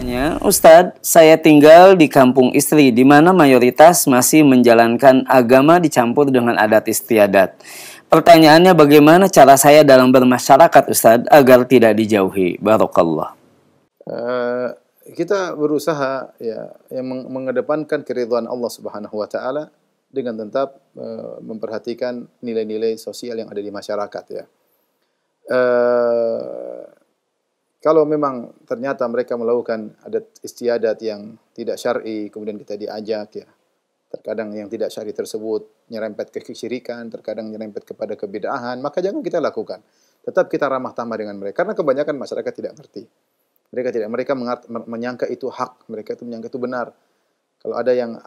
bertanya, Ustadz, saya tinggal di kampung istri, di mana mayoritas masih menjalankan agama dicampur dengan adat istiadat. Pertanyaannya, bagaimana cara saya dalam bermasyarakat, Ustadz, agar tidak dijauhi? Barakallah. Kita berusaha ya yang mengedepankan keridhaan Allah Subhanahu wa taala dengan tetap memperhatikan nilai-nilai sosial yang ada di masyarakat ya. Kalau memang ternyata mereka melakukan adat istiadat yang tidak syar'i, kemudian kita diajak ya. Terkadang yang tidak syar'i tersebut nyerempet ke kesyirikan, terkadang nyerempet kepada kebid'ahan, maka jangan kita lakukan. Tetap kita ramah tamah dengan mereka karena kebanyakan masyarakat tidak mengerti. Mereka menyangka itu hak, mereka itu menyangka itu benar. Kalau ada yang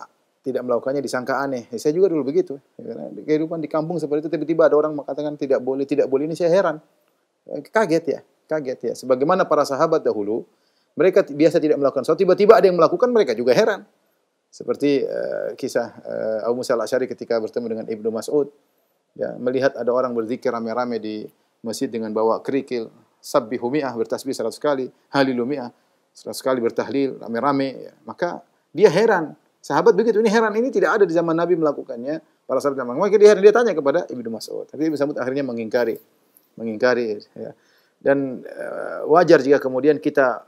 tidak melakukannya disangka aneh. Ya, saya juga dulu begitu. Di kehidupan di kampung seperti itu tiba-tiba ada orang mengatakan tidak boleh ini, saya heran. Kaget ya. Sebagaimana para sahabat dahulu, mereka biasa tidak melakukan sesuatu, tiba-tiba ada yang melakukan, mereka juga heran. Seperti kisah Abu Musa al-Asy'ari ketika bertemu dengan Ibnu Mas'ud, ya, melihat ada orang berzikir rame-rame di masjid dengan bawa kerikil, sabbihu mi'ah, bertasbih 100 kali, halilu mi'ah, 100 kali bertahlil rame-rame, ya. Maka dia heran. Sahabat begitu, ini heran, ini tidak ada di zaman Nabi melakukannya. Para sahabat maka dia heran, dia tanya kepada Ibnu Mas'ud. Tapi Ibnu Mas'ud akhirnya mengingkari ya. Dan wajar jika kemudian kita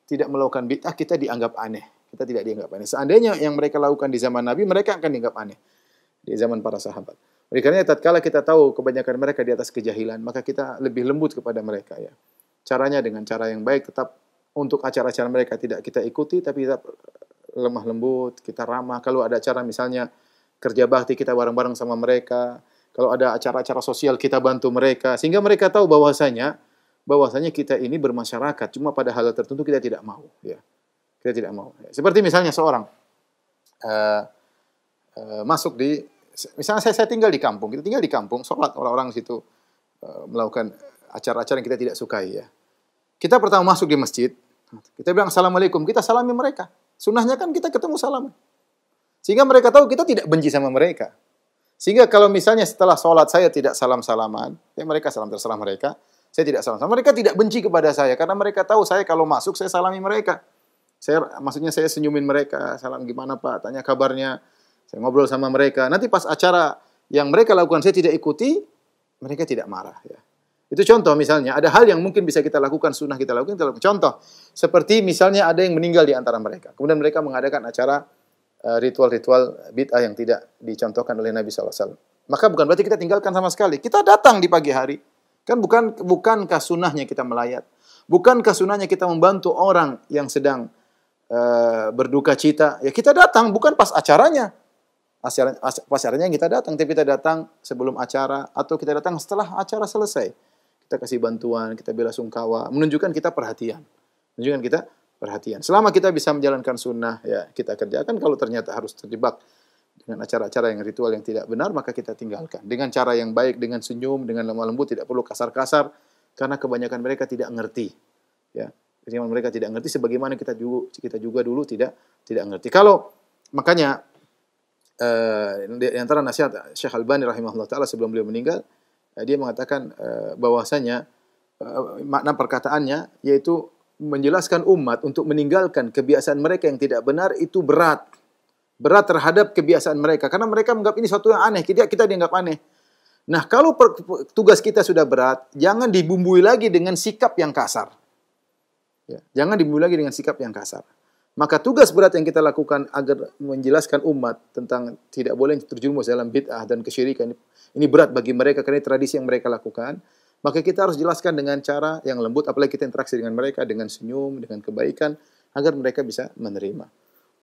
tidak melakukan bid'ah, kita dianggap aneh. Kita tidak dianggap aneh. Seandainya yang mereka lakukan di zaman Nabi, mereka akan dianggap aneh di zaman para sahabat. Oleh karena tatkala kita tahu kebanyakan mereka di atas kejahilan, maka kita lebih lembut kepada mereka ya. Caranya dengan cara yang baik, tetap untuk acara-acara mereka tidak kita ikuti, tapi tetap lemah lembut, kita ramah. Kalau ada acara misalnya kerja bakti, kita bareng-bareng sama mereka. Kalau ada acara-acara sosial, kita bantu mereka. Sehingga mereka tahu bahwasanya kita ini bermasyarakat. Cuma pada hal tertentu kita tidak mau. Ya. Kita tidak mau. Seperti misalnya seorang masuk di, misalnya saya tinggal di kampung. Kita tinggal di kampung, sholat orang-orang di situ melakukan acara-acara yang kita tidak sukai. Ya. Kita pertama masuk di masjid, kita bilang Assalamualaikum, kita salami mereka. Sunnahnya kan kita ketemu salam. Sehingga mereka tahu kita tidak benci sama mereka. Sehingga kalau misalnya setelah sholat saya tidak salam-salaman, ya mereka salam, terserah mereka. Saya tidak salam-salaman. Mereka tidak benci kepada saya karena mereka tahu saya kalau masuk saya salami mereka. Maksudnya saya senyumin mereka, salam gimana Pak, tanya kabarnya. Saya ngobrol sama mereka. Nanti pas acara yang mereka lakukan saya tidak ikuti, mereka tidak marah. Ya. Itu contoh misalnya, ada hal yang mungkin bisa kita lakukan, sunnah kita lakukan. Contoh, seperti misalnya ada yang meninggal di antara mereka. Kemudian mereka mengadakan acara ritual-ritual bid'ah yang tidak dicontohkan oleh Nabi SAW. Maka bukan berarti kita tinggalkan sama sekali. Kita datang di pagi hari. Kan bukankah sunnahnya kita melayat? Bukankah sunnahnya kita membantu orang yang sedang berduka cita? Ya kita datang, bukan pas acaranya. Pas acaranya kita datang, tapi kita datang sebelum acara atau kita datang setelah acara selesai. Kita kasih bantuan, kita bela sungkawa, menunjukkan kita perhatian. Selama kita bisa menjalankan sunnah, ya kita kerjakan. Kalau ternyata harus terjebak dengan acara-acara yang ritual yang tidak benar, maka kita tinggalkan. Dengan cara yang baik, dengan senyum, dengan lemah lembut, tidak perlu kasar-kasar, karena kebanyakan mereka tidak ngerti. Ya, jadi mereka tidak ngerti, sebagaimana kita juga dulu tidak ngerti. Makanya di antara nasihat Syekh Albani rahimahullah taala sebelum beliau meninggal, dia mengatakan bahwasanya makna perkataannya yaitu menjelaskan umat untuk meninggalkan kebiasaan mereka yang tidak benar itu berat terhadap kebiasaan mereka karena mereka menganggap ini sesuatu yang aneh, kita dianggap aneh. Nah, kalau tugas kita sudah berat, jangan dibumbui lagi dengan sikap yang kasar. Ya, jangan dibumbui lagi dengan sikap yang kasar. Maka tugas berat yang kita lakukan agar menjelaskan umat tentang tidak boleh terjerumus dalam bid'ah dan kesyirikan ini berat bagi mereka karena tradisi yang mereka lakukan. Maka kita harus jelaskan dengan cara yang lembut, apalagi kita interaksi dengan mereka dengan senyum, dengan kebaikan, agar mereka bisa menerima.